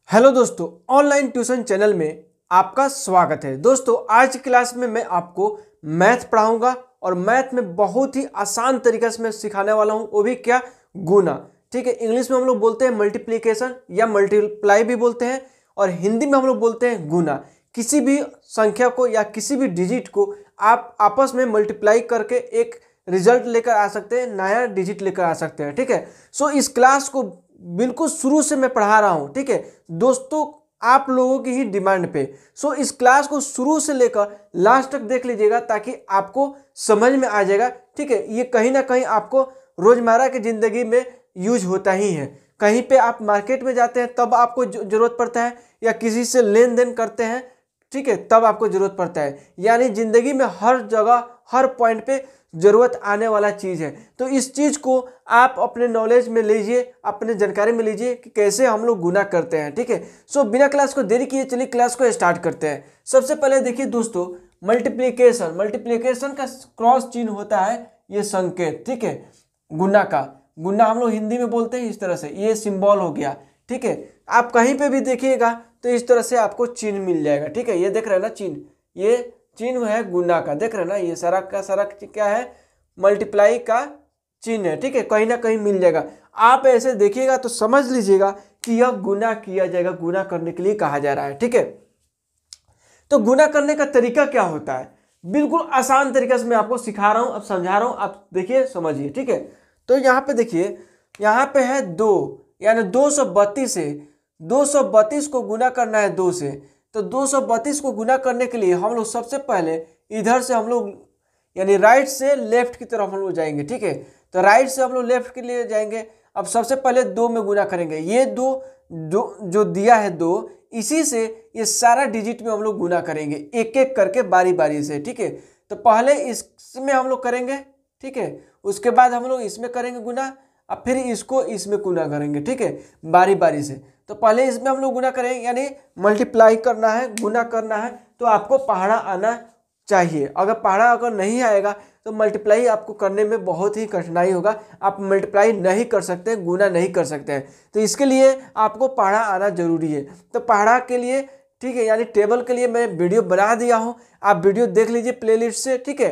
Hello दोस्तों, online tuition channel में आपका स्वागत है। दोस्तों, आज की क्लास में मैं आपको मैथ पढ़ाऊंगा और मैथ में बहुत ही आसान तरीके से मैं सिखाने वाला हूं, वो भी क्या, गुना। ठीक है, इंग्लिश में हम लोग बोलते हैं मल्टीप्लिकेशन या मल्टीप्लाई भी बोलते हैं, और हिंदी में हम लोग बोलते हैं गुना। किसी भी संख्या को या किसी भी डिजिट को आप आपस में मल्टीप्लाई करके एक रिजल्ट लेकर आ सकते हैं, नया डिजिट लेकर आ सकते हैं। ठीक है, सो इस क्लास को बिल्कुल शुरू से मैं पढ़ा रहा हूं। ठीक है दोस्तों, आप लोगों की ही डिमांड पे। सो इस क्लास को शुरू से लेकर लास्ट तक देख लीजिएगा ताकि आपको समझ में आ जाएगा। ठीक है, ये कहीं ना कहीं आपको रोजमर्रा की जिंदगी में यूज होता ही है। कहीं पे आप मार्केट में जाते हैं तब आपको जरूरत पड़ता है, या किसी से लेन देन करते हैं, ठीक है, तब आपको जरूरत पड़ता है। यानी जिंदगी में हर जगह हर पॉइंट पे जरूरत आने वाला चीज है। तो इस चीज को आप अपने नॉलेज में लीजिए, अपने जानकारी में लीजिए कि कैसे हम लोग गुना करते हैं। ठीक है, सो बिना क्लास को देरी किए चलिए क्लास को स्टार्ट करते हैं। सबसे पहले देखिए दोस्तों, मल्टीप्लिकेशन। मल्टीप्लिकेशन का क्रॉस चिन्ह होता है ये संकेत। ठीक है, गुना का गुना हम लोग हिंदी में बोलते हैं इस तरह से, ये सिंबल हो गया। ठीक है, आप कहीं पे भी देखिएगा तो इस तरह से आपको चिन्ह मिल जाएगा। ठीक है, ये देख रहे हैं ना चिन्ह, ये चिन्ह है गुना का, देख रहे हैं ना, ये सारा का सारा क्या है, मल्टीप्लाई का चिन्ह है। ठीक है, कहीं ना कहीं मिल जाएगा। आप ऐसे देखिएगा तो समझ लीजिएगा कि यह गुना किया जाएगा, गुना करने के लिए कहा जा रहा है। ठीक है, तो गुना करने का तरीका क्या होता है, बिल्कुल आसान तरीके से मैं आपको सिखा रहा हूं, अब समझा रहा हूं, आप देखिए समझिए। ठीक है, तो यहाँ पे देखिए, यहाँ पे है 2, यानी 232 है। 232 को गुना करना है 2 से, तो 232 को गुना करने के लिए हम लोग सबसे पहले इधर से हम लोग यानी राइट से लेफ्ट की तरफ हम लोग जाएंगे। ठीक है, तो राइट से हम लोग लेफ्ट के लिए जाएंगे। अब सबसे पहले 2 में गुना करेंगे, ये 2 जो दिया है 2, इसी से ये सारा डिजिट में हम लोग गुना करेंगे एक एक करके बारी बारी से। ठीक है, तो पहले इसमें हम लोग करेंगे, ठीक है, उसके बाद हम लोग इसमें करेंगे गुना, अब फिर इसको इसमें गुना करेंगे। ठीक है, बारी बारी से। तो पहले इसमें हम लोग गुना करेंगे, यानी मल्टीप्लाई करना है, गुना करना है, तो आपको पहाड़ा आना चाहिए। अगर पहाड़ा अगर नहीं आएगा तो मल्टीप्लाई आपको करने में बहुत ही कठिनाई होगा, आप मल्टीप्लाई नहीं कर सकते, गुना नहीं कर सकते हैं। तो इसके लिए आपको पहाड़ा आना जरूरी है। तो पहाड़ा के लिए, ठीक है, यानी टेबल के लिए मैं वीडियो बना दिया हूँ, आप वीडियो देख लीजिए प्लेलिस्ट से। ठीक है,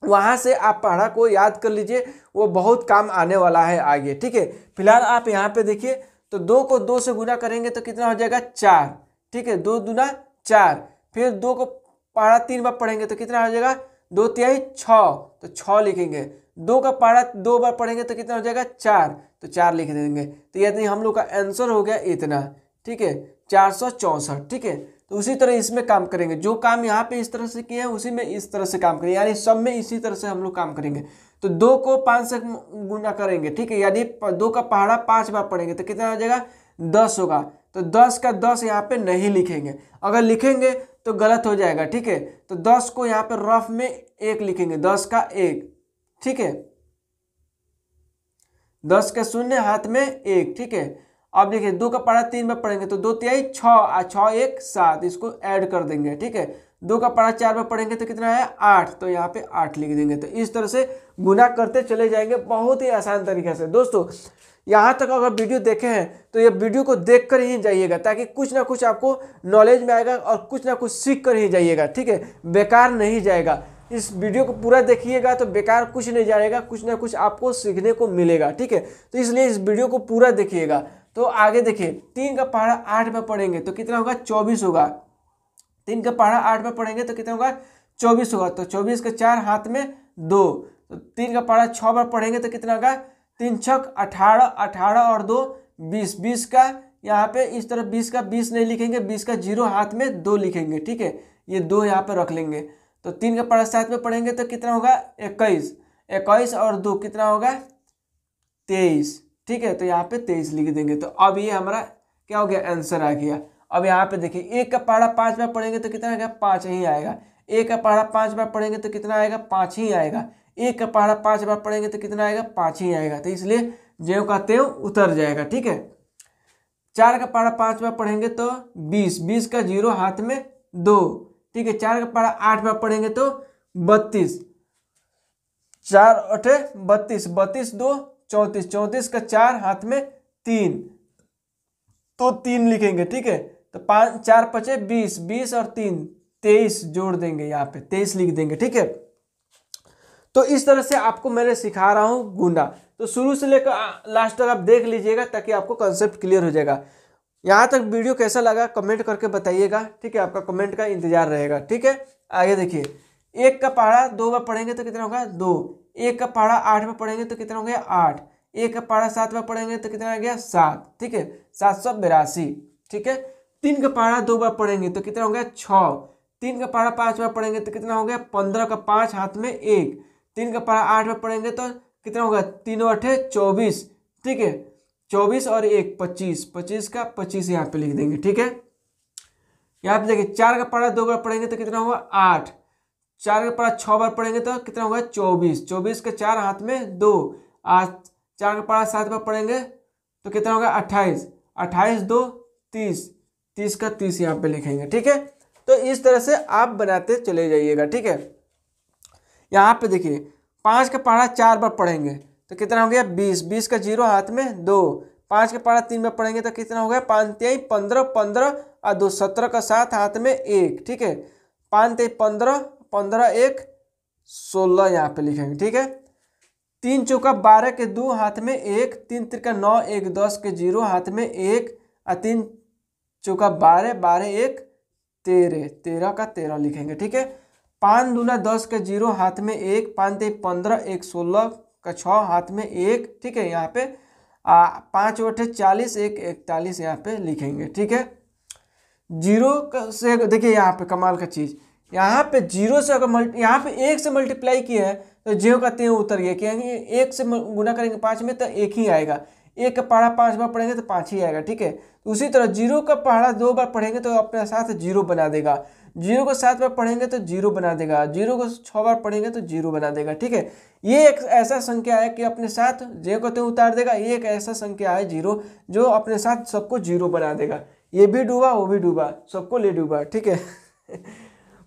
वहां से आप पहाड़ा को याद कर लीजिए, वो बहुत काम आने वाला है आगे। ठीक है, फिलहाल आप यहाँ पे देखिए, तो 2 को 2 से गुना करेंगे तो कितना हो जाएगा, 4। ठीक है, 2 दूना 4, फिर 2 को पहाड़ा 3 बार पढ़ेंगे तो कितना हो जाएगा, 2 तिहाई 6, तो 6 लिखेंगे। 2 का पहाड़ा 2 बार पढ़ेंगे तो कितना हो जाएगा, 4, तो 4 लिख देंगे। तो यदि हम लोग का आंसर हो गया इतना। ठीक है, 464। ठीक है, तो उसी तरह इसमें काम करेंगे, जो काम यहाँ पे इस तरह से किए हैं उसी में इस तरह से काम करेंगे, यानी सब में इसी तरह से हम लोग काम करेंगे। तो 2 को 5 से गुना करेंगे। ठीक है, यानी 2 का पहाड़ा 5 बार पढ़ेंगे तो कितना हो जाएगा, 10 होगा। तो 10 का 10 यहाँ पे नहीं लिखेंगे, अगर लिखेंगे तो गलत हो जाएगा। ठीक है, तो 10 को यहाँ पे रफ में 1 लिखेंगे, 10 का 1। ठीक है, 10 का शून्य हाथ में 1। ठीक है, अब देखिए 2 का पहाड़ा 3 बार पढ़ेंगे तो 2 तिहाई 6 और 6 1 7, इसको ऐड कर देंगे। ठीक है, 2 का पहाड़ा 4 बार पढ़ेंगे तो कितना है, 8, तो यहाँ पे 8 लिख देंगे। तो इस तरह से गुना करते चले जाएंगे बहुत ही आसान तरीके से। दोस्तों, यहाँ तक अगर वीडियो देखे हैं तो ये वीडियो को देख कर ही जाइएगा, ताकि कुछ ना कुछ आपको नॉलेज में आएगा और कुछ ना कुछ सीख कर ही जाइएगा। ठीक है, बेकार नहीं जाएगा। इस वीडियो को पूरा देखिएगा तो बेकार कुछ नहीं जाएगा, कुछ ना कुछ आपको सीखने को मिलेगा। ठीक है, तो इसलिए इस वीडियो को पूरा देखिएगा। तो आगे देखिए, 3 का पहाड़ा 8 में पढ़ेंगे तो कितना होगा, 24 होगा। 3 का पहाड़ा 8 में पढ़ेंगे तो कितना होगा, 24 होगा। तो 24 का 4 हाथ में 2, तो 3 का पहाड़ा 6 बार पढ़ेंगे तो कितना होगा, 3 छक 18, 18 और 2 20। 20 का यहाँ पे इस तरह 20 का 20 नहीं लिखेंगे, 20 का 0 हाथ में 2 लिखेंगे। ठीक है, ये 2 यहाँ पे रख लेंगे। तो 3 का पहाड़ा 7 में पढ़ेंगे तो कितना होगा, 21। 21 और 2 कितना होगा, 23। ठीक है, तो यहाँ पे 23 लिख देंगे। तो अब ये हमारा क्या हो गया, आंसर आ गया। अब यहाँ पे देखिए, 1 का पहाड़ा 5 बार पढ़ेंगे तो कितना आएगा, 5 ही आएगा। 1 का पहाड़ा 5 बार पढ़ेंगे तो कितना आएगा, 5 ही आएगा। 1 का पहाड़ा 5 बार पढ़ेंगे तो कितना आएगा, 5 ही आएगा। तो इसलिए ज्यों का त्यों उतर जाएगा। ठीक है, 4 का पहाड़ा 5 बार पढ़ेंगे तो 20। 20 का 0 हाथ में 2। ठीक है, 4 का पहाड़ा 8 बार पढ़ेंगे तो 32। 4 8 32, 32 2 34। 34 का 4 हाथ में 3। तो 3 लिखेंगे, ठीक है। तो 5 4 5 20, 20 और 3 23 जोड़ देंगे, यहाँ पे 23 लिख देंगे, ठीक है। तो इस तरह से आपको मैंने सिखा रहा हूँ गुना। तो शुरू से लेकर लास्ट तक आप देख लीजिएगा ताकि आपको कंसेप्ट क्लियर हो जाएगा। यहाँ तक वीडियो कैसा लगा कमेंट करके बताइएगा, ठीक है। आपका कमेंट का इंतजार रहेगा, ठीक है। आगे देखिए, 1 का पहाड़ा 2 बार पढ़ेंगे तो कितना होगा 2। 1 का पहाड़ा 8 बार पढ़ेंगे तो कितना हो गया 8। 1 का पहाड़ा 7 बार पढ़ेंगे तो कितना आ गया 7, ठीक है, 782, ठीक है। 3 का पहाड़ा 2 बार पढ़ेंगे तो कितना हो गया 6। 3 का पहाड़ा 5 बार पढ़ेंगे तो कितना हो गया 15 का 5 हाथ में 1। 3 का पहाड़ा 8 बार पढ़ेंगे तो कितना होगा 3 8 24, ठीक है। 24 और 1 25, 25 का 25 यहाँ पे लिख देंगे, ठीक है। यहाँ पे देखिए 4 का पहाड़ा 2 बार पढ़ेंगे तो कितना होगा 8। 4 का पहाड़ा 6 बार पढ़ेंगे तो कितना होगा 24। 24 का 4 हाथ में 2। आज 4 का पहाड़ा 7 बार पढ़ेंगे तो कितना होगा 28। 28 2 30, 30 का 30 यहाँ पे लिखेंगे, ठीक है। तो इस तरह से आप बनाते चले जाइएगा, ठीक है। यहाँ पे देखिए 5 का पहाड़ा 4 बार पढ़ेंगे तो कितना हो गया 20। 20 का 0 हाथ में 2। 5 का पहाड़ा 3 बार पढ़ेंगे तो कितना हो गया 5 3 15, 15 और 2 17 का 7 हाथ में 1, ठीक है। 5 3 15, 15 1 16 यहाँ पे लिखेंगे, ठीक है। 3 चौका 12 के 2 हाथ में 1। 3 तिरका 9, 1 10 के 0 हाथ में 1 और 3 चौका 12, 12 1 13, 13 का 13 लिखेंगे, ठीक है। 5 दूना 10 के 0 हाथ में 1। 5 3 15, 1 16 का 6 हाथ में 1, ठीक है। यहाँ पे 5 8 40, 1 41 यहाँ पे लिखेंगे, ठीक है। 0 से देखिए यहाँ पे कमाल का चीज़, यहाँ पे 0 से अगर यहाँ पे 1 से मल्टीप्लाई किया है तो ज्यों का त्यों उतर गया, क्योंकि 1 से गुना करेंगे 5 में तो 1 ही आएगा। 1 का पहाड़ा 5 बार पढ़ेंगे तो 5 ही आएगा, ठीक है। तो उसी तरह 0 का पहाड़ा 2 बार पढ़ेंगे तो अपने साथ 0 बना देगा। 0 को 7 बार पढ़ेंगे तो 0 बना देगा। 0 को 6 बार पढ़ेंगे तो 0 बना देगा, ठीक है। ये एक ऐसा संख्या है कि अपने साथ ज्यों को त्यों उतार देगा। ये एक ऐसा संख्या है 0 जो अपने साथ सबको 0 बना देगा। ये भी डूबा वो भी डूबा, सबको ले डूबा, ठीक है।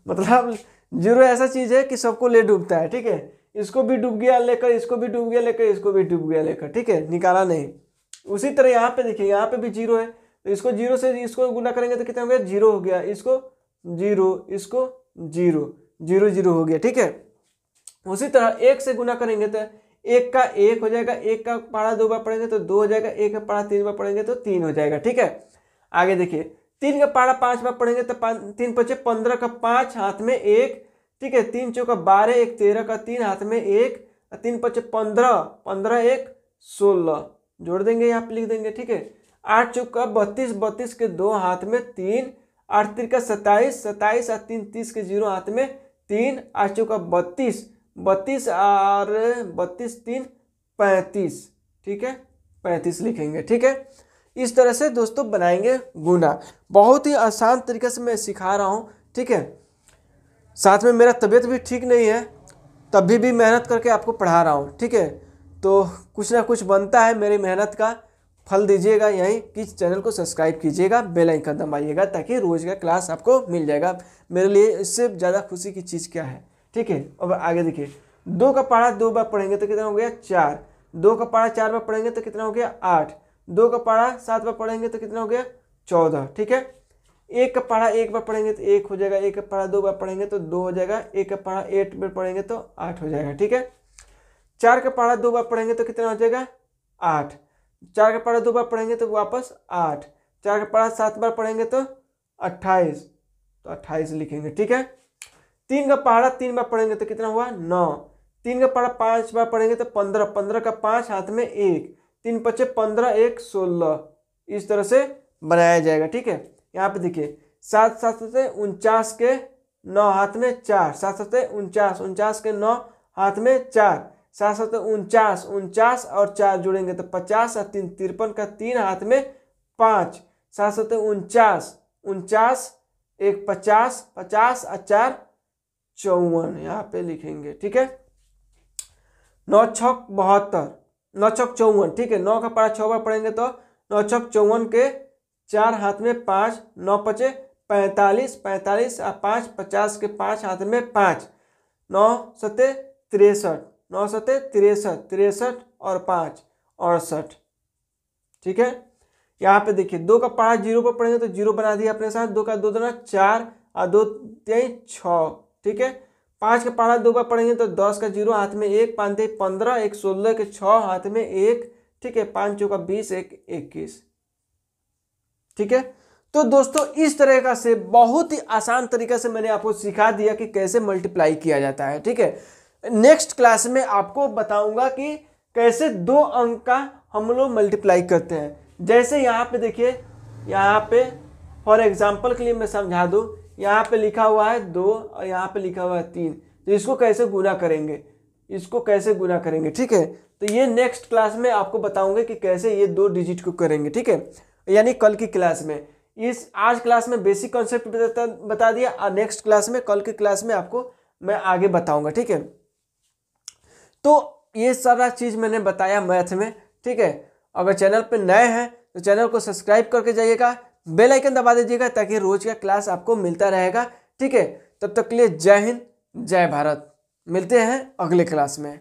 मतलब 0 ऐसा चीज है कि सबको ले डूबता है, ठीक है। इसको भी डूब गया लेकर, इसको भी डूब गया लेकर, इसको भी डूब गया लेकर, ठीक है, निकाला नहीं। उसी तरह यहाँ पे देखिए, यहाँ पे भी 0 है तो इसको 0 से इसको गुना करेंगे तो कितना हो गया 0 हो गया। इसको 0, इसको 0, 0 0 हो गया, ठीक है। उसी तरह 1 से गुना करेंगे तो 1 का 1 हो जाएगा। 1 का पहाड़ा 2 बार पढ़ेंगे तो 2 हो जाएगा। 1 का पहाड़ा 3 बार पढ़ेंगे तो 3 हो जाएगा, ठीक है। आगे देखिए 3 का पहाड़ा 5 बार पढ़ेंगे तो 3 5 15 का 5 हाथ में 1, ठीक है। 3 चौका 12, 1 13 का 3 हाथ में 1, 3 5 15, 15 1 16 जोड़ देंगे, यहाँ पे लिख देंगे, ठीक है। 8 चौका 32, 32 के 2 हाथ में 3, 8 3 का 27, 27 और 3 30 के 0 हाथ में 3, 8 चौका 32, 32 और 32 3 35, ठीक है, 35 लिखेंगे, ठीक है। इस तरह से दोस्तों बनाएंगे गुना। बहुत ही आसान तरीके से मैं सिखा रहा हूँ, ठीक है। साथ में मेरा तबीयत भी ठीक नहीं है, तभी भी मेहनत करके आपको पढ़ा रहा हूँ, ठीक है। तो कुछ ना कुछ बनता है, मेरी मेहनत का फल दीजिएगा यहीं कि चैनल को सब्सक्राइब कीजिएगा, बेल आइकन दबाइएगा ताकि रोज का क्लास आपको मिल जाएगा। मेरे लिए इससे ज़्यादा खुशी की चीज़ क्या है, ठीक है। अब आगे देखिए 2 का पहाड़ा 2 बार पढ़ेंगे तो कितना हो गया 4। 2 का पहाड़ा 4 बार पढ़ेंगे तो कितना हो गया 8। 2 का पहाड़ा 7 बार पढ़ेंगे तो कितना हो गया 14, ठीक है। 1 का पहाड़ा 1 बार पढ़ेंगे तो 1 हो जाएगा। 1 का पहाड़ा 2 बार पढ़ेंगे तो 2 हो जाएगा। 1 का पहाड़ा 8 बार पढ़ेंगे तो 8 हो जाएगा, ठीक है। 4 का पहाड़ा 2 बार पढ़ेंगे तो कितना हो जाएगा 8। 4 का पहाड़ा 2 बार पढ़ेंगे तो वापस 8। 4 का पहाड़ा 7 बार पढ़ेंगे तो 28, तो 28 लिखेंगे, ठीक है। 3 का पहाड़ा 3 बार पढ़ेंगे तो कितना हुआ 9। 3 का पहाड़ा 5 बार पढ़ेंगे तो 15, 15 का 5 हाथ में 1, 3 5 15 1 16, इस तरह से बनाया जाएगा, ठीक है। यहाँ पे देखिए 7 7 से 49 के 9 हाथ में 4, 7 7 49, 49 के 9 हाथ में 4, 7 7 49, 49 और 4 जोड़ेंगे तो 50 और 3 53 का 3 हाथ में 5, 7 7 49, 49 1 50, 50 और 4 54 यहाँ पे लिखेंगे, ठीक है। 9 छक 72, 9 छक 54, ठीक है। 9 का पहाड़ा 6 बार पढ़ेंगे तो 9 छक 54 के 4 हाथ में 5, 9 5 45, 45 और 5 50 के 5 हाथ में 5, 9 7 63, 9 7 63, 63 और 5 68, ठीक है। यहाँ पे देखिए 2 का पढ़ा 0 पर पढ़ेंगे तो 0 बना दिया अपने साथ, 2 का 2 दूना 4 और 2 3 6, ठीक है। 5 का पढ़ा 2 पर पढ़ेंगे तो 10 का 0 हाथ में 1, 5 3 15, 1 16 के 6 हाथ में 1, ठीक है। 5 चौका 20, 1 21, ठीक है। तो दोस्तों इस तरह का से बहुत ही आसान तरीके से मैंने आपको सिखा दिया कि कैसे मल्टीप्लाई किया जाता है, ठीक है। नेक्स्ट क्लास में आपको बताऊंगा कि कैसे 2 अंक का हम लोग मल्टीप्लाई करते हैं। जैसे यहाँ पे देखिए, यहाँ पे फॉर एग्जांपल के लिए मैं समझा दूँ, यहाँ पे लिखा हुआ है 2 और यहाँ पे लिखा हुआ है 3, तो इसको कैसे गुना करेंगे, इसको कैसे गुना करेंगे, ठीक है। तो ये नेक्स्ट क्लास में आपको बताऊंगे कि कैसे ये 2 डिजिट को करेंगे, ठीक है, यानी कल की क्लास में। इस आज क्लास में बेसिक कॉन्सेप्ट बता दिया और नेक्स्ट क्लास में, कल की क्लास में आपको मैं आगे बताऊंगा, ठीक है। तो ये सारा चीज मैंने बताया मैथ में, ठीक है। अगर चैनल पे नए हैं तो चैनल को सब्सक्राइब करके जाइएगा, बेल आइकन दबा दीजिएगा ताकि रोज का क्लास आपको मिलता रहेगा, ठीक है। तब तक के लिए जय हिंद, जय भारत। मिलते हैं अगले क्लास में।